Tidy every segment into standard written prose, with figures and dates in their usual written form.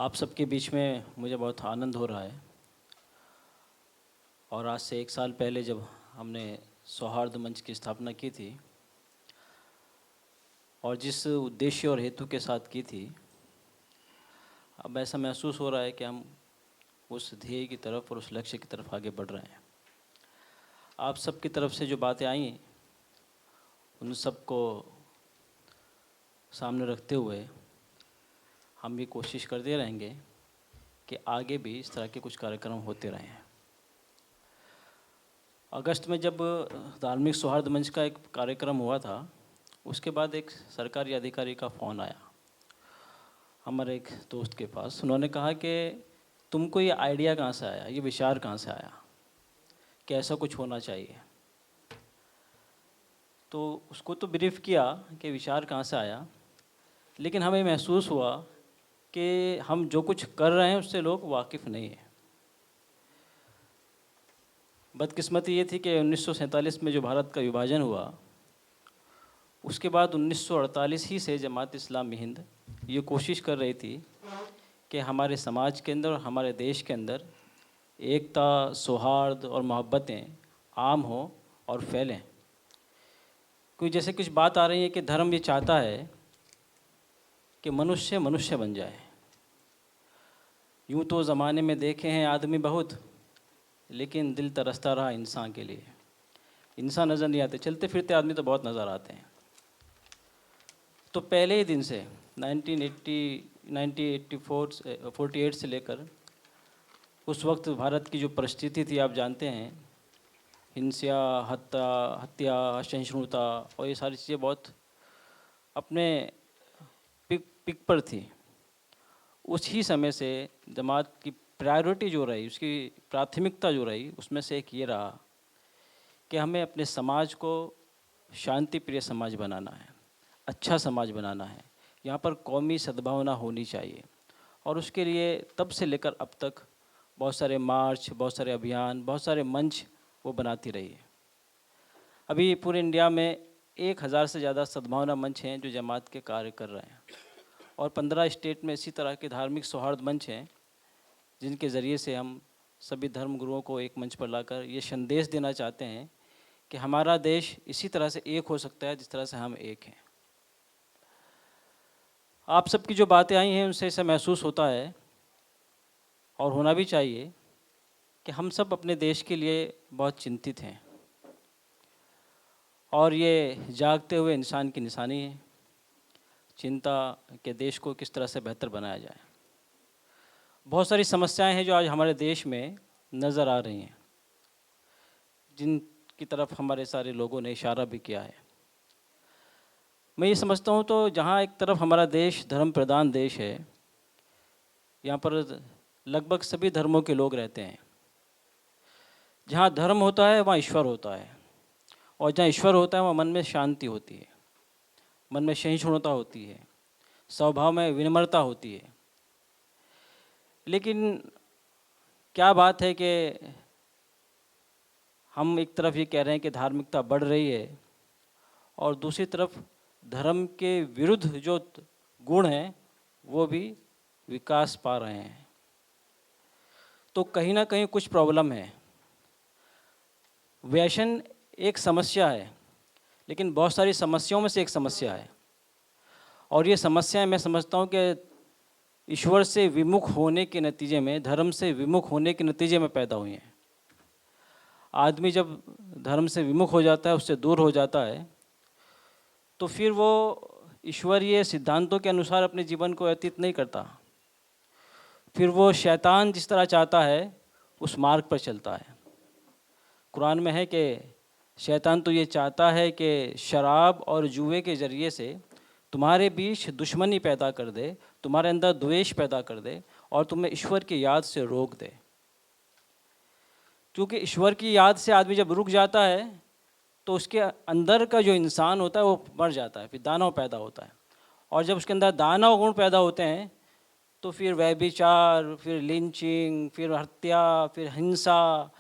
आप सबके बीच में मुझे बहुत आनंद हो रहा है। और आज से 1 साल पहले जब हमने सौहार्द मंच की स्थापना की थी और जिस उद्देश्य और हेतु के साथ की थी, अब ऐसा महसूस हो रहा है कि हम उस ध्येय की तरफ और उस लक्ष्य की तरफ आगे बढ़ रहे हैं। आप सबकी तरफ से जो बातें आई, उन सबको सामने रखते हुए हम भी कोशिश करते रहेंगे कि आगे भी इस तरह के कुछ कार्यक्रम होते रहें। अगस्त में जब धार्मिक सौहार्द मंच का एक कार्यक्रम हुआ था, उसके बाद एक सरकारी अधिकारी का फ़ोन आया हमारे एक दोस्त के पास। उन्होंने कहा कि तुमको ये आइडिया कहाँ से आया, ये विचार कहाँ से आया कि ऐसा कुछ होना चाहिए। तो उसको तो ब्रीफ किया कि विचार कहाँ से आया, लेकिन हमें महसूस हुआ कि हम जो कुछ कर रहे हैं उससे लोग वाकिफ़ नहीं हैं। बदकिस्मती ये थी कि 1947 में जो भारत का विभाजन हुआ, उसके बाद 1948 ही से जमात इस्लामी हिंद ये कोशिश कर रही थी कि हमारे समाज के अंदर और हमारे देश के अंदर एकता, सौहार्द और मोहब्बतें आम हों और फैलें। क्योंकि जैसे कुछ बात आ रही है कि धर्म ये चाहता है कि मनुष्य मनुष्य बन जाए। यूँ तो ज़माने में देखे हैं आदमी बहुत, लेकिन दिल तरसता रहा इंसान के लिए। इंसान नज़र नहीं आते, चलते फिरते आदमी तो बहुत नज़र आते हैं। तो पहले ही दिन से 1948 से लेकर उस वक्त भारत की जो परिस्थिति थी, आप जानते हैं, हिंसा, हत्या, असहिष्णुता और ये सारी चीज़ें बहुत अपने पिक पर थी। उसी समय से जमात की प्रायोरिटी जो रही, उसकी प्राथमिकता जो रही, उसमें से एक ये रहा कि हमें अपने समाज को शांति प्रिय समाज बनाना है, अच्छा समाज बनाना है। यहाँ पर कौमी सद्भावना होनी चाहिए। और उसके लिए तब से लेकर अब तक बहुत सारे मार्च, बहुत सारे अभियान, बहुत सारे मंच वो बनाती रही है। अभी पूरे इंडिया में 1000 से ज़्यादा सद्भावना मंच हैं जो जमात के कार्य कर रहे हैं, और 15 स्टेट में इसी तरह के धार्मिक सौहार्द मंच हैं जिनके ज़रिए से हम सभी धर्म गुरुओं को एक मंच पर लाकर ये संदेश देना चाहते हैं कि हमारा देश इसी तरह से एक हो सकता है जिस तरह से हम एक हैं। आप सबकी जो बातें आई हैं उनसे ऐसा महसूस होता है, और होना भी चाहिए, कि हम सब अपने देश के लिए बहुत चिंतित हैं और ये जागते हुए इंसान की निशानी है, चिंता के देश को किस तरह से बेहतर बनाया जाए। बहुत सारी समस्याएं हैं जो आज हमारे देश में नज़र आ रही हैं, जिनकी तरफ हमारे सारे लोगों ने इशारा भी किया है। मैं ये समझता हूँ, तो जहाँ एक तरफ हमारा देश धर्म प्रधान देश है, यहाँ पर लगभग सभी धर्मों के लोग रहते हैं। जहाँ धर्म होता है वहाँ ईश्वर होता है, और जहाँ ईश्वर होता है वहाँ मन में शांति होती है, मन में सहिष्णुता होती है, स्वभाव में विनम्रता होती है। लेकिन क्या बात है कि हम एक तरफ ये कह रहे हैं कि धार्मिकता बढ़ रही है, और दूसरी तरफ धर्म के विरुद्ध जो गुण हैं वो भी विकास पा रहे हैं। तो कहीं ना कहीं कुछ प्रॉब्लम है। व्यसन एक समस्या है, लेकिन बहुत सारी समस्याओं में से एक समस्या है, और ये समस्याएं मैं समझता हूँ कि ईश्वर से विमुख होने के नतीजे में, धर्म से विमुख होने के नतीजे में पैदा हुई हैं। आदमी जब धर्म से विमुख हो जाता है, उससे दूर हो जाता है, तो फिर वो ईश्वरीय सिद्धांतों के अनुसार अपने जीवन को व्यतीत नहीं करता। फिर वो शैतान जिस तरह चाहता है उस मार्ग पर चलता है। कुरान में है कि शैतान तो ये चाहता है कि शराब और जुए के ज़रिए से तुम्हारे बीच दुश्मनी पैदा कर दे, तुम्हारे अंदर द्वेष पैदा कर दे, और तुम्हें ईश्वर की याद से रोक दे। क्योंकि ईश्वर की याद से आदमी जब रुक जाता है तो उसके अंदर का जो इंसान होता है वो मर जाता है, फिर दानव पैदा होता है। और जब उसके अंदर दानव गुण पैदा होते हैं तो फिर व्यभिचार, फिर लिंचिंग, फिर हत्या, फिर हिंसा,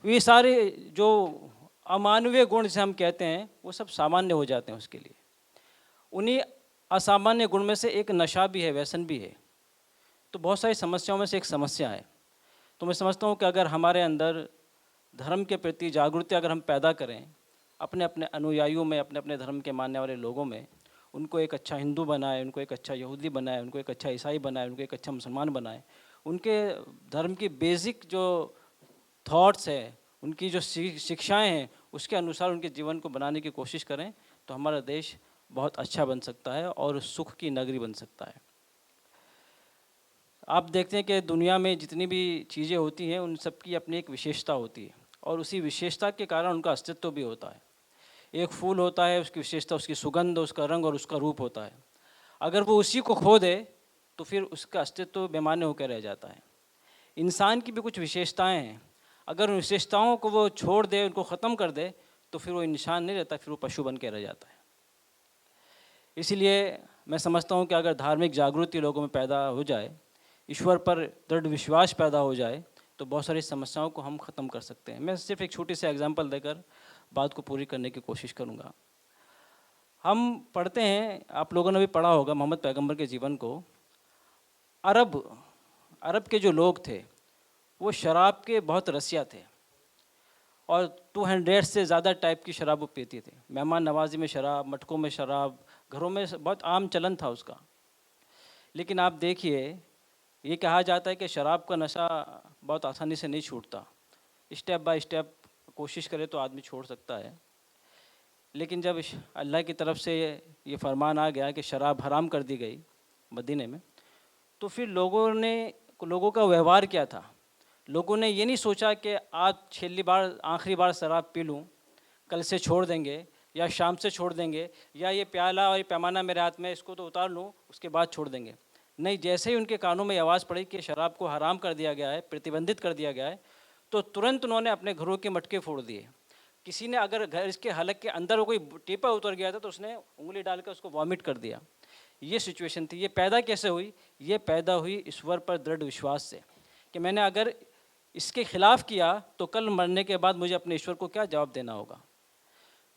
ये सारे जो अमानवीय गुण जिसे हम कहते हैं वो सब सामान्य हो जाते हैं उसके लिए। उन्हीं असामान्य गुण में से एक नशा भी है, व्यसन भी है। तो बहुत सारी समस्याओं में से एक समस्या है। तो मैं समझता हूँ कि अगर हमारे अंदर धर्म के प्रति जागरूकता अगर हम पैदा करें, अपने अपने अनुयायियों में, अपने अपने धर्म के मानने वाले लोगों में, उनको एक अच्छा हिंदू बनाए, उनको एक अच्छा यहूदी बनाए, उनको एक अच्छा ईसाई बनाए, उनको एक अच्छा मुसलमान बनाए, उनके धर्म की बेसिक जो थॉट्स है, उनकी जो शिक्षाएं हैं, उसके अनुसार उनके जीवन को बनाने की कोशिश करें, तो हमारा देश बहुत अच्छा बन सकता है और सुख की नगरी बन सकता है। आप देखते हैं कि दुनिया में जितनी भी चीज़ें होती हैं, उन सब की अपनी एक विशेषता होती है और उसी विशेषता के कारण उनका अस्तित्व भी होता है। एक फूल होता है, उसकी विशेषता उसकी सुगंध, उसका रंग और उसका रूप होता है। अगर वो उसी को खो दे तो फिर उसका अस्तित्व बेमाने होकर रह जाता है। इंसान की भी कुछ विशेषताएं हैं, अगर उन विशेषताओं को वो छोड़ दे, उनको ख़त्म कर दे, तो फिर वो इंसान नहीं रहता, फिर वो पशु बन के रह जाता है। इसलिए मैं समझता हूँ कि अगर धार्मिक जागृति लोगों में पैदा हो जाए, ईश्वर पर दृढ़ विश्वास पैदा हो जाए, तो बहुत सारी समस्याओं को हम ख़त्म कर सकते हैं। मैं सिर्फ एक छोटी सी एग्जांपल देकर बात को पूरी करने की कोशिश करूँगा। हम पढ़ते हैं, आप लोगों ने भी पढ़ा होगा मोहम्मद पैगंबर के जीवन को। अरब के जो लोग थे वो शराब के बहुत रसिया थे और 200 से ज़्यादा टाइप की शराब वो पीते थे। मेहमान नवाजी में शराब, मटकों में शराब, घरों में बहुत आम चलन था उसका। लेकिन आप देखिए, ये कहा जाता है कि शराब का नशा बहुत आसानी से नहीं छूटता, स्टेप बाय स्टेप कोशिश करे तो आदमी छोड़ सकता है। लेकिन जब अल्लाह की तरफ से ये फरमान आ गया कि शराब हराम कर दी गई मदीने में, तो फिर लोगों का व्यवहार क्या था। लोगों ने ये नहीं सोचा कि आज छेली बार आखिरी बार शराब पी लूँ, कल से छोड़ देंगे या शाम से छोड़ देंगे, या ये प्याला और ये पैमाना मेरे हाथ में, इसको तो उतार लूँ उसके बाद छोड़ देंगे। नहीं, जैसे ही उनके कानों में आवाज़ पड़ी कि शराब को हराम कर दिया गया है, प्रतिबंधित कर दिया गया है, तो तुरंत उन्होंने अपने घरों के मटके फोड़ दिए। किसी ने अगर घर इसके हलक के अंदर कोई टीपा उतर गया था तो उसने उंगली डाल कर उसको वॉमिट कर दिया। ये सिचुएशन थी। ये पैदा कैसे हुई? ये पैदा हुई ईश्वर पर दृढ़ विश्वास से कि मैंने अगर इसके खिलाफ किया तो कल मरने के बाद मुझे अपने ईश्वर को क्या जवाब देना होगा।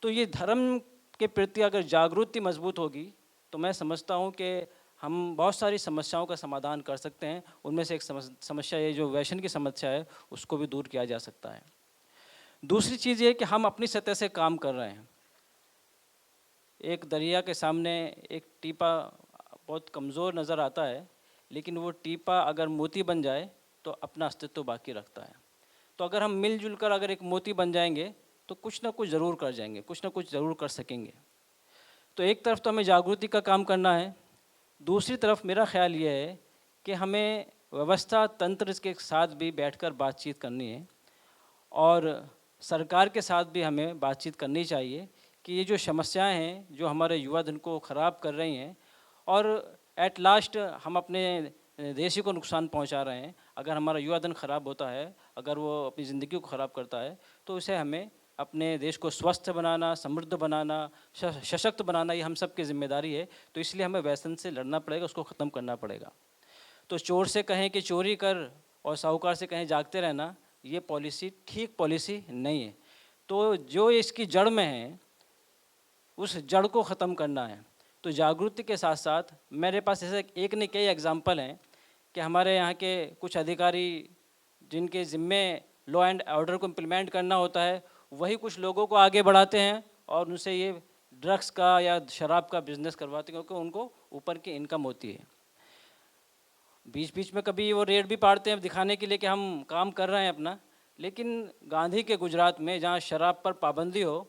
तो ये धर्म के प्रति अगर जागृति मजबूत होगी तो मैं समझता हूँ कि हम बहुत सारी समस्याओं का समाधान कर सकते हैं। उनमें से एक समस्या ये जो व्यसन की समस्या है, उसको भी दूर किया जा सकता है। दूसरी चीज़ ये कि हम अपनी सतह से काम कर रहे हैं। एक दरिया के सामने एक टीपा बहुत कमज़ोर नज़र आता है, लेकिन वो टीपा अगर मोती बन जाए तो अपना अस्तित्व बाकी रखता है। तो अगर हम मिलजुल कर अगर एक मोती बन जाएंगे तो कुछ ना कुछ ज़रूर कर जाएंगे, कुछ ना कुछ ज़रूर कर सकेंगे। तो एक तरफ तो हमें जागृति का काम करना है, दूसरी तरफ मेरा ख्याल ये है कि हमें व्यवस्था तंत्र के साथ भी बैठकर बातचीत करनी है और सरकार के साथ भी हमें बातचीत करनी चाहिए कि ये जो समस्याएं हैं जो हमारे युवा धन को ख़राब कर रही हैं और एट लास्ट हम अपने देश ही को नुकसान पहुंचा रहे हैं। अगर हमारा युवा धन ख़राब होता है, अगर वो अपनी ज़िंदगी को ख़राब करता है, तो उसे हमें अपने देश को स्वस्थ बनाना, समृद्ध बनाना, सशक्त बनाना, ये हम सब की जिम्मेदारी है। तो इसलिए हमें व्यसन से लड़ना पड़ेगा, उसको ख़त्म करना पड़ेगा। तो चोर से कहें कि चोरी कर और साहूकार से कहें जागते रहना, ये पॉलिसी ठीक पॉलिसी नहीं है। तो जो इसकी जड़ में है उस जड़ को ख़त्म करना है। तो जागृति के साथ साथ मेरे पास ऐसे एक नहीं कई एग्जाम्पल हैं कि हमारे यहाँ के कुछ अधिकारी जिनके ज़िम्मे लॉ एंड ऑर्डर को इम्प्लीमेंट करना होता है, वही कुछ लोगों को आगे बढ़ाते हैं और उनसे ये ड्रग्स का या शराब का बिजनेस करवाते हैं, क्योंकि उनको ऊपर की इनकम होती है। बीच बीच में कभी वो रेड भी पाड़ते हैं दिखाने के लिए कि हम काम कर रहे हैं अपना। लेकिन गांधी के गुजरात में जहाँ शराब पर पाबंदी हो,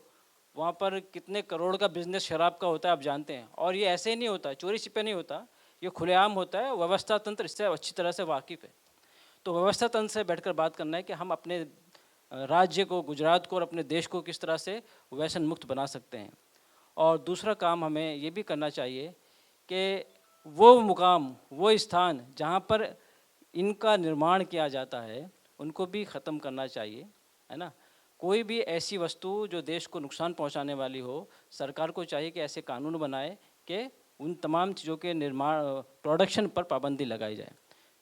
वहाँ पर कितने करोड़ का बिजनेस शराब का होता है आप जानते हैं। और ये ऐसे ही नहीं होता, चोरी छिपे नहीं होता, ये खुलेआम होता है। व्यवस्था तंत्र इससे अच्छी तरह से वाकिफ़ है। तो व्यवस्था तंत्र से बैठकर बात करना है कि हम अपने राज्य को, गुजरात को और अपने देश को किस तरह से व्यसन मुक्त बना सकते हैं। और दूसरा काम हमें ये भी करना चाहिए कि वो मुकाम, वो स्थान जहाँ पर इनका निर्माण किया जाता है, उनको भी ख़त्म करना चाहिए, है ना। कोई भी ऐसी वस्तु जो देश को नुकसान पहुंचाने वाली हो, सरकार को चाहिए कि ऐसे कानून बनाए कि उन तमाम चीज़ों के निर्माण, प्रोडक्शन पर पाबंदी लगाई जाए।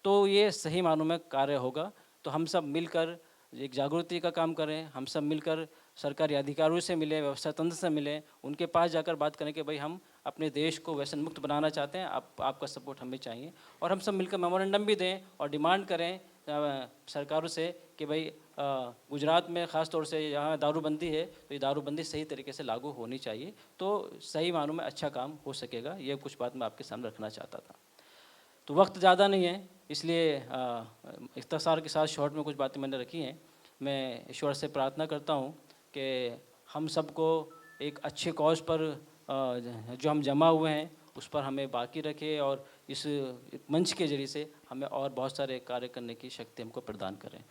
तो ये सही मानों में कार्य होगा। तो हम सब मिलकर एक जागृति का काम करें, हम सब मिलकर सरकारी अधिकारियों से मिलें, व्यवस्था तंत्र से मिलें, उनके पास जाकर बात करें कि भाई हम अपने देश को व्यसन मुक्त बनाना चाहते हैं, आपका सपोर्ट हमें चाहिए। और हम सब मिलकर मेमोरेंडम भी दें और डिमांड करें सरकारों से कि भाई गुजरात में ख़ास तौर से यहाँ दारूबंदी है, तो ये दारूबंदी सही तरीके से लागू होनी चाहिए, तो सही मानों में अच्छा काम हो सकेगा। ये कुछ बात मैं आपके सामने रखना चाहता था। तो वक्त ज़्यादा नहीं है, इसलिए इख्तिसार के साथ शॉर्ट में कुछ बातें मैंने रखी हैं। मैं ईश्वर से प्रार्थना करता हूँ कि हम सबको एक अच्छे कॉज पर जो हम जमा हुए हैं उस पर हमें बाकी रखे और इस मंच के ज़रिए से हमें और बहुत सारे कार्य करने की शक्ति हमको प्रदान करें।